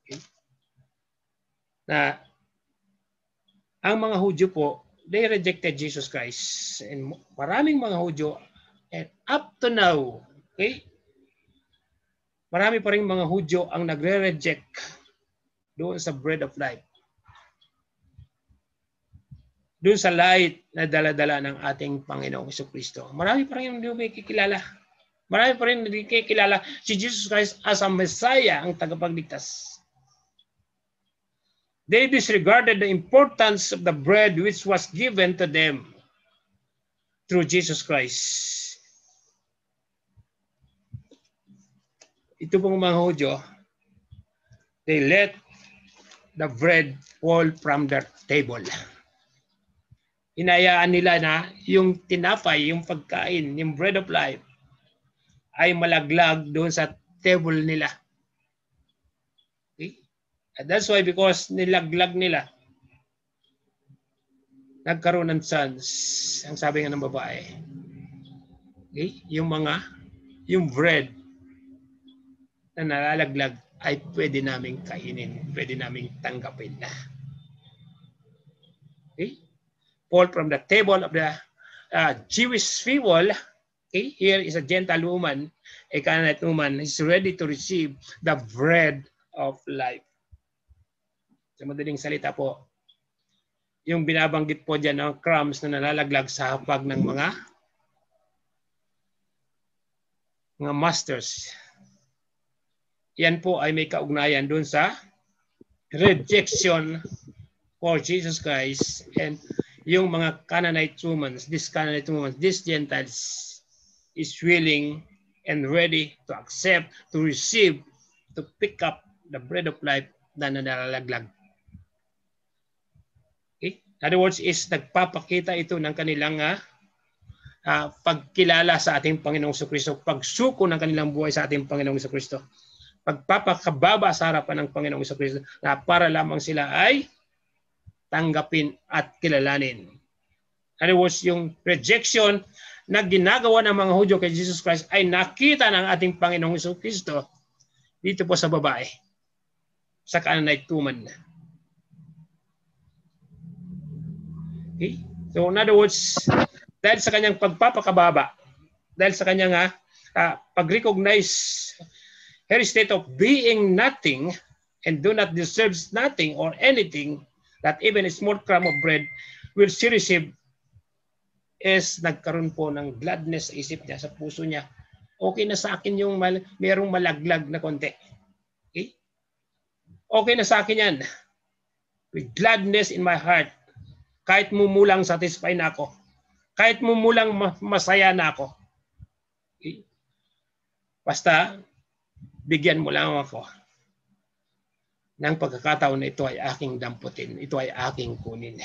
Okay. Na ang mga Hudyo po, they rejected Jesus Christ. And maraming mga Hudyo, and up to now, okay, marami pa rin mga Hudyo ang nagre-reject doon sa bread of life. Doon sa light na dala-dala ng ating Panginoong Jesucristo. Marami pa rin hindi may kikilala. Marami pa rin hindi kikilala si Jesus Christ as a Messiah, ang tagapagligtas. They disregarded the importance of the bread which was given to them through Jesus Christ. Ito pong mga Hudyo, they let the bread fall from their table. Hinayaan nila na yung tinapay, yung pagkain, yung bread of life ay malaglag doon sa table nila. Okay? And that's why, because nilaglag nila, nagkaroon ng chance, ang sabi nga ng babae. Okay? Yung bread na nalalaglag ay pwede naming kainin, pwede naming tanggapin na. Okay? Fall from the table of the Jewish people. Okay? Here is a Gentile woman, a Canaanite woman, is ready to receive the bread of life. Sa madaling salita po, yung binabanggit po dyan ng crumbs na nalalaglag sa hapag ng mga masters. Yan po ay may kaugnayan dun sa rejection for Jesus Christ, and yung mga Canaanite women, these Canaanite women, these Gentiles is willing and ready to accept, to receive, to pick up the bread of life na nalalaglag. Okay? In other words, is nagpapakita ito ng kanilang pagkilala sa ating Panginoong Jesucristo, pagsuko ng kanilang buhay sa ating Panginoong Jesucristo, pagpapakababa sa harapan ng Panginoong Jesucristo na para lamang sila ay tanggapin at kilalanin. In other words, yung rejection na ginagawa ng mga Hudyo kay Jesus Christ ay nakita ng ating Panginoong Jesucristo dito po sa babae, sa kananaituman. Okay? So in other words, dahil sa kanyang pagpapakababa, dahil sa kanyang pag-recognize her state of being nothing and do not deserve nothing or anything, that even a small crumb of bread will she receive, is nagkaroon po ng gladness sa isip niya, sa puso niya. Okay na sa akin yung merong malaglag na konti. Okay? Okay na sa akin yan. With gladness in my heart, kahit mumulang satisfy na ako, kahit mumulang masaya na ako. Okay? Basta, bigyan mo lang ako ng pagkakataon na ito ay aking damputin, ito ay aking kunin.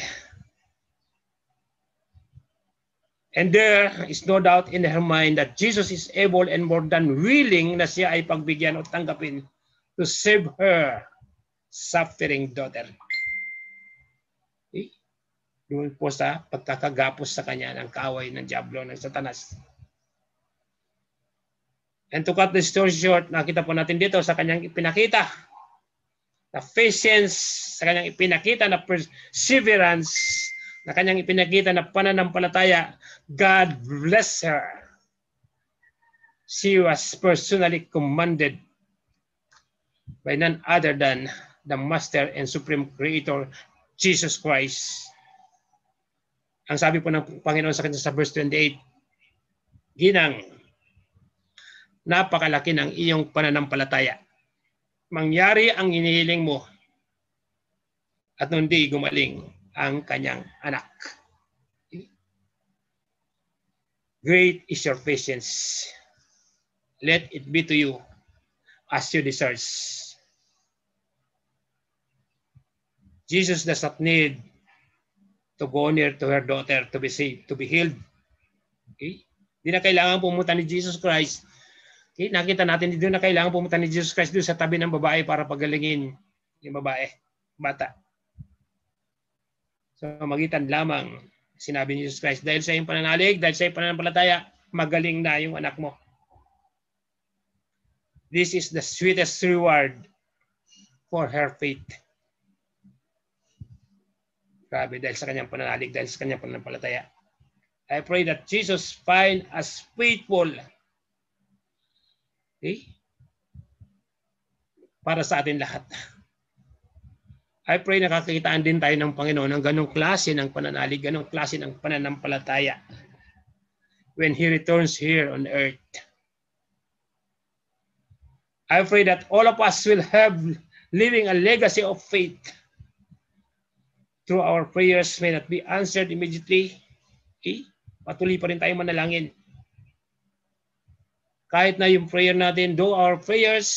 And there is no doubt in her mind that Jesus is able and more than willing na siya ay pagbigyan o tanggapin to save her suffering daughter. Okay? Doon po sa pagkakagapos sa kanya ng kaaway ng Diablo, ng Satanas. And to cut the story short, nakita po natin dito sa kanyang ipinakita na patience, sa kanyang ipinakita na perseverance, na kanyang ipinakita na pananampalataya. God bless her. She was personally commanded by none other than the Master and Supreme Creator, Jesus Christ. Ang sabi po ng Panginoon sa kanya sa verse 28, Ginang, napakalaki ng iyong pananampalataya. Mangyari ang inihiling mo at hindi gumaling ang kanyang anak. Great is your patience. Let it be to you as you desire. Jesus does not need to go near to her daughter to be saved, to be healed. Okay? Hindi na kailangan pumunta ni Jesus Christ. Okay? Nakita natin, hindi na kailangan pumunta ni Jesus Christ doon sa tabi ng babae para pagalingin yung babae, bata. So magitan lamang, sinabi ni Jesus Christ, dahil sa iyong pananalig, dahil sa iyong pananampalataya, magaling na yung anak mo. This is the sweetest reward for her faith. Grabe, dahil sa kanyang pananalig, dahil sa kanyang pananampalataya. I pray that Jesus find us faithful. Okay? Para sa atin lahat. I pray nakakitaan din tayo ng Panginoon ng ganong klase ng pananalig, ganong klase ng pananampalataya when He returns here on earth. I pray that all of us will have living a legacy of faith through our prayers may not be answered immediately. Okay? Patuloy pa rin tayo manalangin. Kahit na yung prayer natin, though our prayers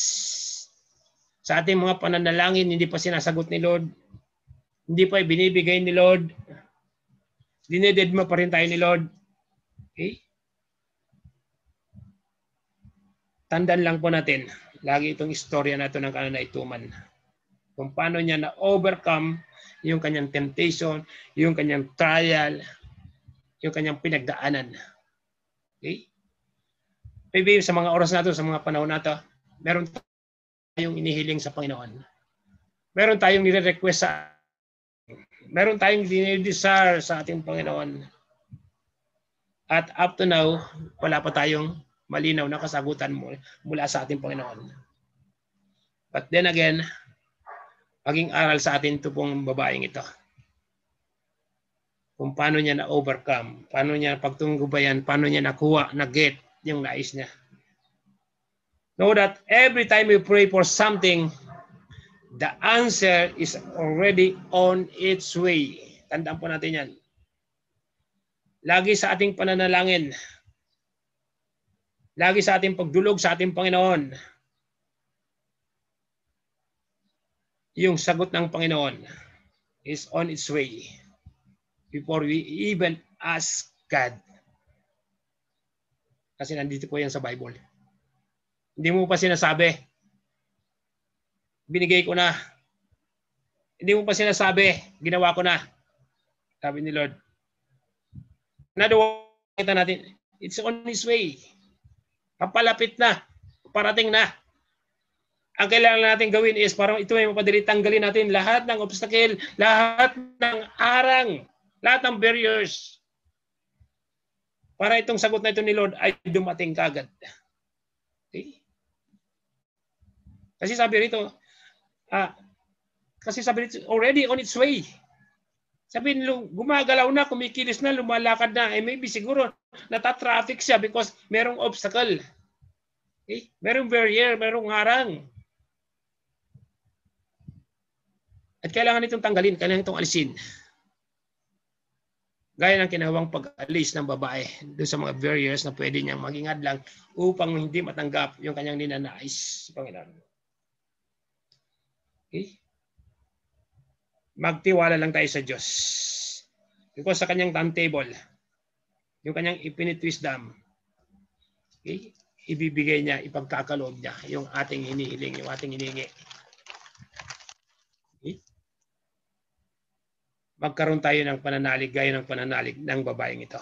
sa ating mga pananalangin hindi pa sinasagot ni Lord, hindi pa binibigay ni Lord, dinededma pa rin tayo ni Lord. Okay? Tandaan lang po natin, lagi itong istorya na ito ng kananaituman. Kung paano niya na-overcome yung kanyang temptation, yung kanyang trial, yung kanyang pinagdaanan. Okay? Maybe sa mga oras na ito, sa mga panahon na ito, meron tayong inihiling sa Panginoon. Meron tayong nire-request meron tayong dinidesire sa ating Panginoon. At up to now, wala pa tayong malinaw na kasagutan mula sa ating Panginoon. But then again, maging aral sa atin ito pong babaeng ito. Kung paano niya na-overcome, paano niya pagtunggubayan, paano niya nakuha, na-get yung nais niya. Know that every time we pray for something, the answer is already on its way. Tandaan po natin yan. Lagi sa ating pananalangin, lagi sa ating pagdulog sa ating Panginoon. Yung sagot ng Panginoon is on its way before we even ask God. Kasi nandito po yan sa Bible. Hindi mo pa sinasabi, binigay ko na. Hindi mo pa sinasabi, ginawa ko na. Sabi ni Lord. Kita natin, it's on its way. Papalapit na, parating na. Ang kailangan natin gawin is parang ito ay mapadali, tanggalin natin lahat ng obstacle, lahat ng arang, lahat ng barriers. Para itong sagot na ito ni Lord ay dumating kagad. Okay? Kasi sabi rito, already on its way. Sabihin, gumagalaw na, kumikilis na, lumalakad na. Maybe siguro natatraffic siya because merong obstacle. Okay? Merong barrier, merong harang. At kailangan itong tanggalin, kailangan itong alisin. Gaya ng kinawang pag-alis ng babae doon sa mga barriers na pwede niyang maging hadlang upang hindi matanggap yung kanyang ninanais sa Panginoon. Okay? Magtiwala lang tayo sa Diyos. Because sa kanyang timetable, yung kanyang infinite wisdom, okay? Ibibigay niya, ipagkakaloob niya yung ating hinihiling, yung ating hinihingi. Okay? Magkaroon tayo ng pananalig, gaya ng pananalig ng babaeng ito.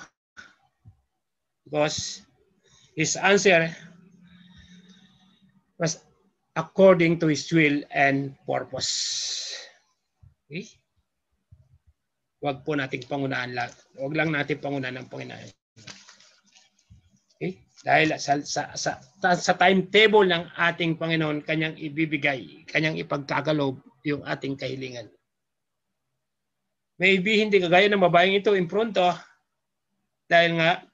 Because his answer was according to his will and purpose. Okay? Huwag po nating pangunahan lang. Huwag lang natin pangunahan ng Panginoon. Okay? Dahil sa timetable ng ating Panginoon, kanyang ibibigay, kanyang ipagkakalob yung ating kahilingan. Maybe hindi kagaya ng babaeng ito impronto dahil nga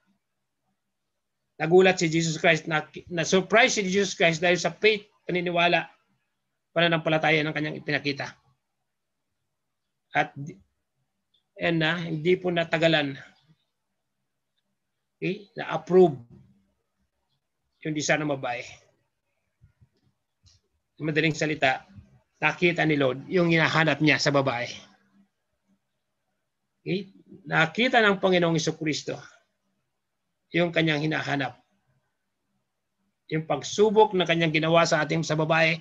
nagulat si Jesus Christ, na-surprise si Jesus Christ dahil sa faith, paniniwala, pananampalataya ng kanyang ipinakita. At hindi po natagalan, okay, na-approve yung design ng babae. Madaling salita, nakita ni Lord yung hinahanap niya sa babae. Okay? Nakita ng Panginoong Jesucristo yung kanyang hinahanap. Yung pagsubok na kanyang ginawa sa ating sa babae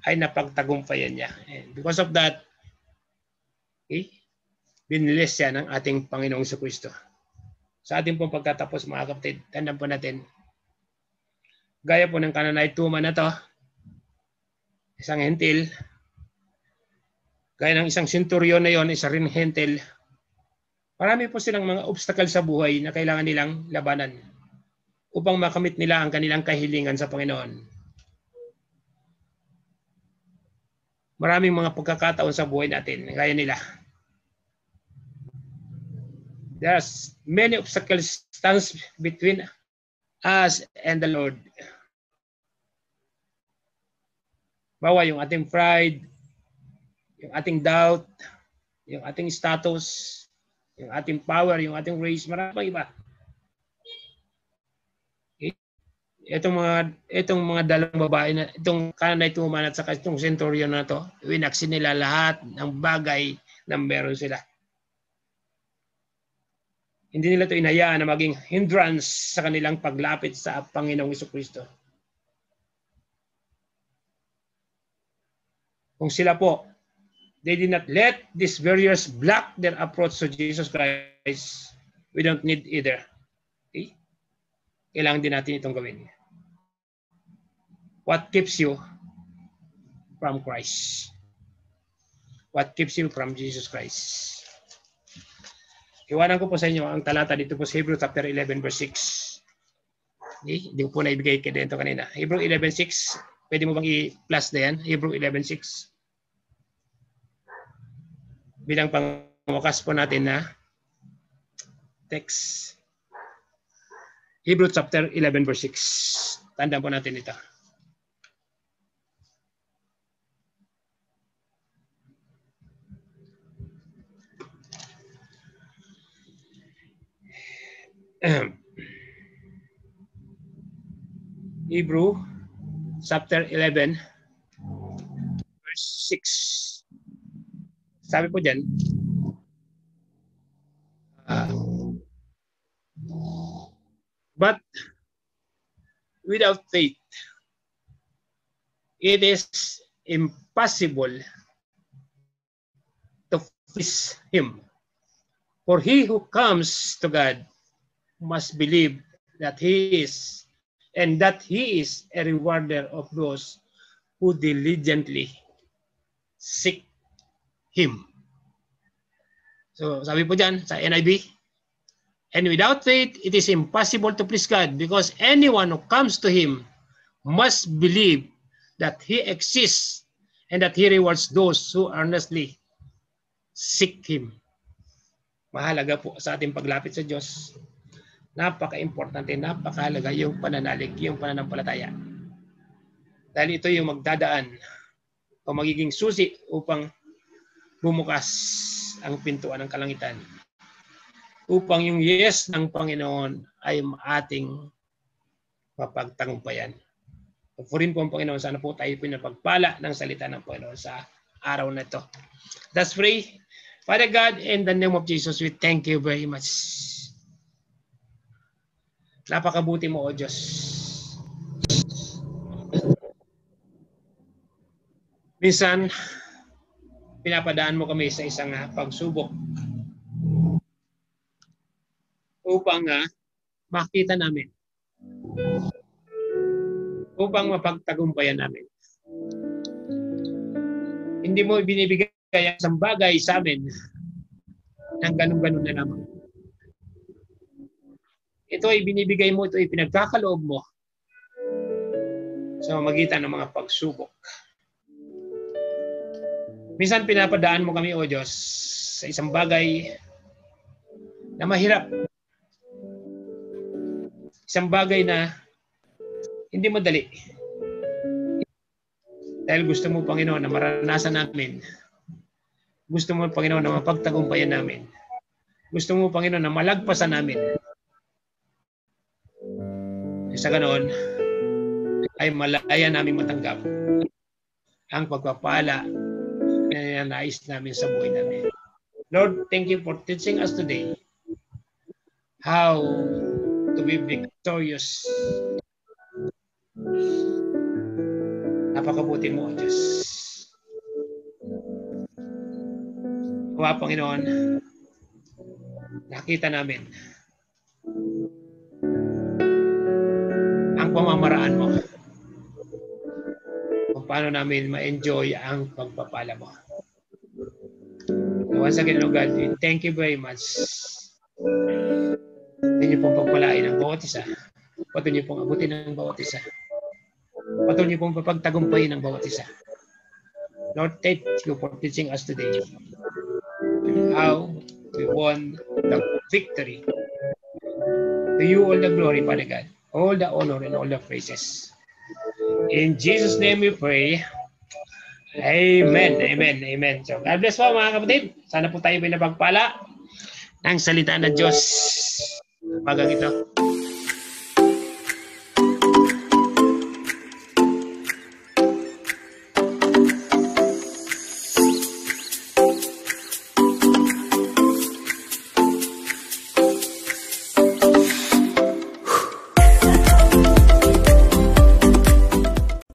ay napagtagumpayan niya. And because of that, okay, binilis siya ng ating Panginoong Jesucristo. Sa ating pong pagtatapos, mga kapatid, tandaan po natin, gaya po ng Canaanite na to, isang hentil, gaya ng isang centurion na yon, isa rin hentil, marami po silang mga obstacle sa buhay na kailangan nilang labanan upang makamit nila ang kanilang kahilingan sa Panginoon. Maraming mga pagkakataon sa buhay natin, gaya nila. There's many obstacles stands between us and the Lord. Bawa yung ating pride, yung ating doubt, yung ating status, yung ating power, yung ating race, marami pang iba. Okay? Itong mga dalawang babae na itong Canaanite woman at saka itong centurion na to, winaksin nila lahat ng bagay na meron sila. Hindi nila ito inayaan na maging hindrance sa kanilang paglapit sa Panginoong Jesucristo. Kung sila po, they did not let these barriers block their approach to Jesus Christ, we don't need either. Okay? Kailangan din natin itong gawin. What keeps you from Christ? What keeps you from Jesus Christ? Iwanan ko po sa inyo ang talata dito po sa Hebrew chapter 11 verse 6. Okay? Hindi ko po naibigay kayo dito kanina. Hebrew 11:6. Pwede mo bang i-plus na yan? Hebrew 11:6. Bilang pangwakas po natin na text. Hebrew chapter 11 verse 6. Tandaan po natin ito. Hebrew chapter 11 verse 6. Sabi po dyan, but without faith, it is impossible to please Him. For he who comes to God must believe that He is, and that He is a rewarder of those who diligently seek Him. So sabi po dyan sa NIV, and without faith, it is impossible to please God, because anyone who comes to Him must believe that He exists and that He rewards those who earnestly seek Him. Mahalaga po sa ating paglapit sa Diyos. Napaka-importante, napakahalaga yung pananalig, yung pananampalataya. Dahil ito yung magdadaan o magiging susi upang bumukas ang pintuan ng kalangitan. Upang yung yes ng Panginoon ay ating mapagtagumpayan. Purin po ang Panginoon, sana po tayo pinapagpala ng salita ng Panginoon sa araw na ito. Let's pray. Father God, in the name of Jesus, we thank you very much. Napakabuti mo, O Diyos. Minsan, pinapadaan mo kami sa isang pagsubok upang makita namin, upang mapagtagumpayan namin. Hindi mo binibigay ang isang bagay sa amin ng ganun-ganun na naman. Ito ay binibigay mo, ito ay pinagkakaloob mo sa magitan ng mga pagsubok. Minsan pinapadaan mo kami, O Diyos, sa isang bagay na mahirap. Isang bagay na hindi madali. Dahil gusto mo, Panginoon, na maranasan namin. Gusto mo, Panginoon, na mapagtagumpayan namin. Gusto mo, Panginoon, na malagpasan namin. Sa ganoon, ay malaya namin matanggap ang pagpapala na nais namin sa buhay namin. Lord, thank you for teaching us today how to be victorious. Napakabuti mo, Diyos. Nawa, Panginoon, nakita namin ang pamamaraan mo kung paano namin ma-enjoy ang pagpapala mo. Once again, Lord God, thank you very much. Patuloy niyo pong pagpalain ang bawat isa. Patuloy niyo pong abutin ang bawat isa. Patuloy niyo pong papagtagumpayin ang bawat isa. Lord, thank you for teaching us today how we won the victory. To you all the glory, Father God, all the honor and all the praises. In Jesus' name we pray. Amen, amen, amen. So, God bless po mga kapatid. Sana po tayo pinapagpala ng salita ng Diyos. Bagang ito.